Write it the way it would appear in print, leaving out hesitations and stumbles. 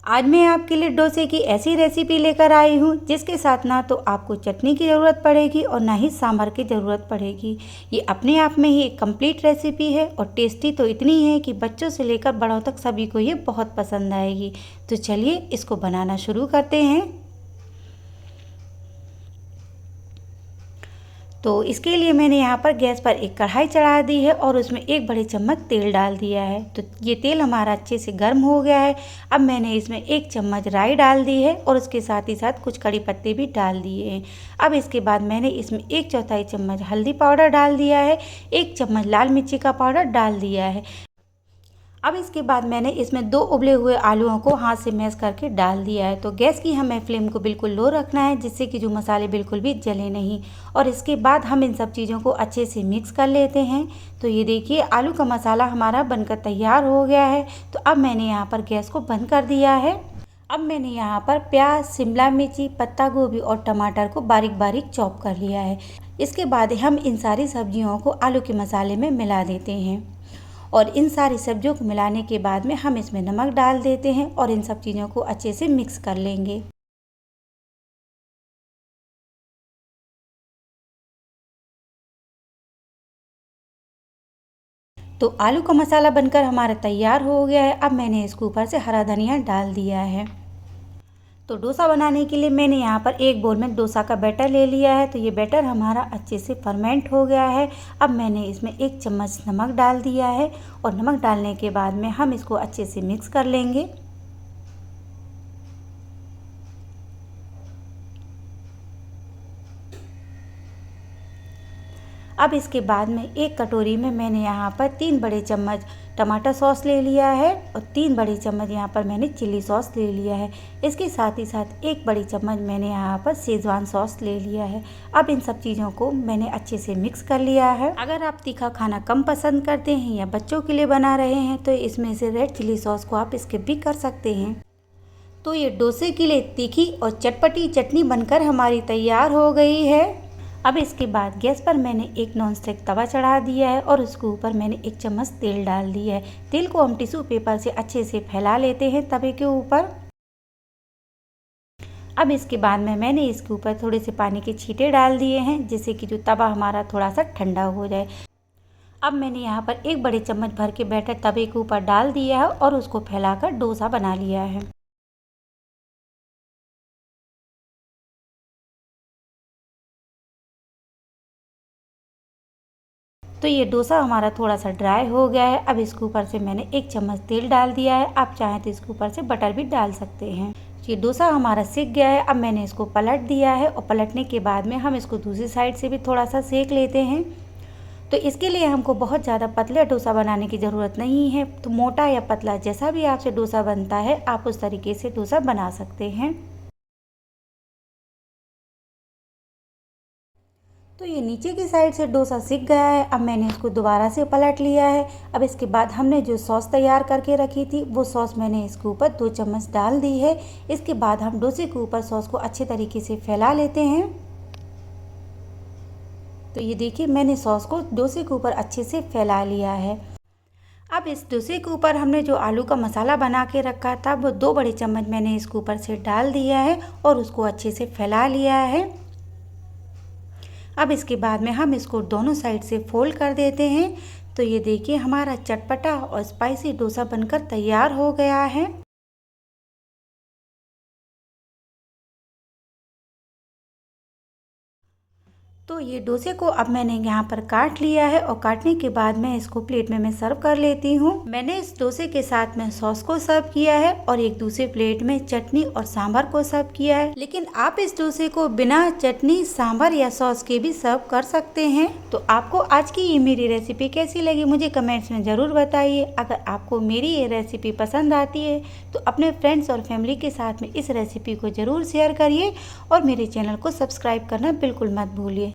आज मैं आपके लिए डोसे की ऐसी रेसिपी लेकर आई हूँ जिसके साथ ना तो आपको चटनी की ज़रूरत पड़ेगी और ना ही सांभर की ज़रूरत पड़ेगी। ये अपने आप में ही एक कंप्लीट रेसिपी है और टेस्टी तो इतनी है कि बच्चों से लेकर बड़ों तक सभी को ये बहुत पसंद आएगी। तो चलिए इसको बनाना शुरू करते हैं। तो इसके लिए मैंने यहाँ पर गैस पर एक कढ़ाई चढ़ा दी है और उसमें 1 बड़े चम्मच तेल डाल दिया है। तो ये तेल हमारा अच्छे से गर्म हो गया है। अब मैंने इसमें 1 चम्मच राई डाल दी है और उसके साथ ही साथ कुछ कड़ी पत्ते भी डाल दिए हैं। अब इसके बाद मैंने इसमें 1/4 चम्मच हल्दी पाउडर डाल दिया है, 1 चम्मच लाल मिर्ची का पाउडर डाल दिया है। अब इसके बाद मैंने इसमें 2 उबले हुए आलूओं को हाथ से मैश करके डाल दिया है। तो गैस की हमें फ्लेम को बिल्कुल लो रखना है जिससे कि जो मसाले बिल्कुल भी जले नहीं। और इसके बाद हम इन सब चीज़ों को अच्छे से मिक्स कर लेते हैं। तो ये देखिए आलू का मसाला हमारा बनकर तैयार हो गया है। तो अब मैंने यहाँ पर गैस को बंद कर दिया है। अब मैंने यहाँ पर प्याज, शिमला मिर्ची, पत्ता गोभी और टमाटर को बारीक बारीक चॉप कर लिया है। इसके बाद हम इन सारी सब्जियों को आलू के मसाले में मिला देते हैं और इन सारी सब्जियों को मिलाने के बाद में हम इसमें नमक डाल देते हैं और इन सब चीज़ों को अच्छे से मिक्स कर लेंगे। तो आलू का मसाला बनकर हमारा तैयार हो गया है। अब मैंने इसके ऊपर से हरा धनिया डाल दिया है। तो डोसा बनाने के लिए मैंने यहाँ पर एक बोल में डोसा का बैटर ले लिया है। तो ये बैटर हमारा अच्छे से फर्मेंट हो गया है। अब मैंने इसमें 1 चम्मच नमक डाल दिया है और नमक डालने के बाद में हम इसको अच्छे से मिक्स कर लेंगे। अब इसके बाद में एक कटोरी में मैंने यहाँ पर 3 बड़े चम्मच टमाटर सॉस ले लिया है और 3 बड़ी चम्मच यहाँ पर मैंने चिल्ली सॉस ले लिया है। इसके साथ ही साथ 1 बड़ी चम्मच मैंने यहाँ पर शेजवान सॉस ले लिया है। अब इन सब चीज़ों को मैंने अच्छे से मिक्स कर लिया है। अगर आप तीखा खाना कम पसंद करते हैं या बच्चों के लिए बना रहे हैं तो इसमें से रेड चिल्ली सॉस को आप स्किप भी कर सकते हैं। तो ये डोसे के लिए तीखी और चटपटी चटनी बनकर हमारी तैयार हो गई है। अब इसके बाद गैस पर मैंने एक नॉन स्टिक तवा चढ़ा दिया है और उसके ऊपर मैंने 1 चम्मच तेल डाल दिया है। तेल को हम टिश्यू पेपर से अच्छे से फैला लेते हैं तवे के ऊपर। अब इसके बाद में मैंने इसके ऊपर थोड़े से पानी के छींटे डाल दिए हैं जिससे कि जो तवा हमारा थोड़ा सा ठंडा हो जाए। अब मैंने यहाँ पर 1 बड़े चम्मच भर के बैटर तवे के ऊपर डाल दिया है और उसको फैलाकर डोसा बना लिया है। तो ये डोसा हमारा थोड़ा सा ड्राई हो गया है। अब इसके ऊपर से मैंने 1 चम्मच तेल डाल दिया है। आप चाहें तो इसके ऊपर से बटर भी डाल सकते हैं। ये डोसा हमारा सिक गया है। अब मैंने इसको पलट दिया है और पलटने के बाद में हम इसको दूसरी साइड से भी थोड़ा सा सेक लेते हैं। तो इसके लिए हमको बहुत ज़्यादा पतला डोसा बनाने की ज़रूरत नहीं है। तो मोटा या पतला जैसा भी आपसे डोसा बनता है आप उस तरीके से डोसा बना सकते हैं। तो ये नीचे की साइड से डोसा सिक गया है। अब मैंने इसको दोबारा से पलट लिया है। अब इसके बाद हमने जो सॉस तैयार करके रखी थी वो सॉस मैंने इसके ऊपर 2 चम्मच डाल दी है। इसके बाद हम डोसे के ऊपर सॉस को अच्छे तरीके से फैला लेते हैं। तो ये देखिए मैंने सॉस को डोसे के ऊपर अच्छे से फैला लिया है। अब इस डोसे के ऊपर हमने जो आलू का मसाला बना के रखा था वो 2 बड़े चम्मच मैंने इसके ऊपर से डाल दिया है और उसको अच्छे से फैला लिया है। अब इसके बाद में हम इसको दोनों साइड से फोल्ड कर देते हैं। तो ये देखिए हमारा चटपटा और स्पाइसी डोसा बनकर तैयार हो गया है। तो ये डोसे को अब मैंने यहाँ पर काट लिया है और काटने के बाद मैं इसको प्लेट में मैं सर्व कर लेती हूँ। मैंने इस डोसे के साथ में सॉस को सर्व किया है और एक दूसरे प्लेट में चटनी और सांभर को सर्व किया है। लेकिन आप इस डोसे को बिना चटनी, सांभर या सॉस के भी सर्व कर सकते हैं। तो आपको आज की ये मेरी रेसिपी कैसी लगी मुझे कमेंट्स में ज़रूर बताइए। अगर आपको मेरी ये रेसिपी पसंद आती है तो अपने फ्रेंड्स और फैमिली के साथ में इस रेसिपी को ज़रूर शेयर करिए और मेरे चैनल को सब्सक्राइब करना बिल्कुल मत भूलिए।